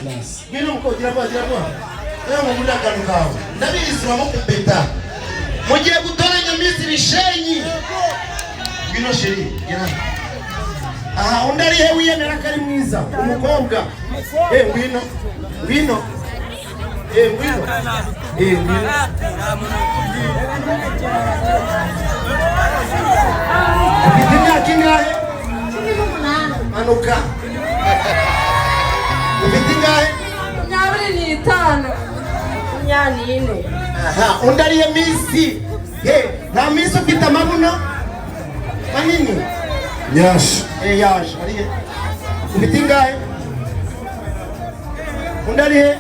Ngwino mukogira kwa. Eyo mubunda kanukawe. Ndabizi wamukupeta. Mugiye gutoranya Miss Bishenyi. Ngwino sheri, gera. Aha undari he wiyemera kari mwiza umukobwa. Ngwino. Ngwino. Ufite kingahe? Manuka. Ufite kingahe? 25. Nyanine. Aha, undari ye Miss. Na Miss ufite amabuno? Manini? Yash. Yash, ariye. Ufite kingahe? Undari he?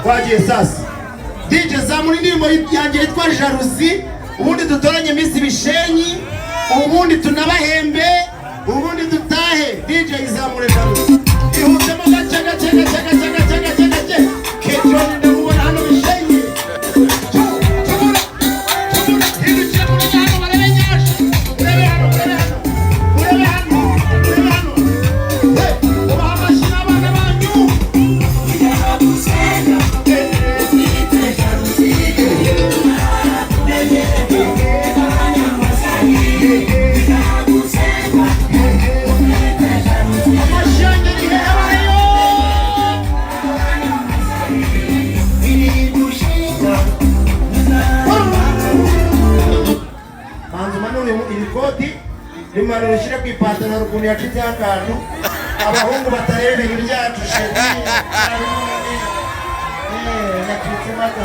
Kwagiye sasa. DJ zamuri ndimbo yanjye yitwa Jalousie. Ubundi dutoranye Miss Bishenyi. Ubundi tunabahembe. Ubundi dutahe. DJ izamure Jalousie. Ihutemo gace. Ketron ndabona hano Bishenyi. Rimana rushira kwipatana rukuntu yacize akantu abahungu batarebe ibyacu shedi. Nakitse maka.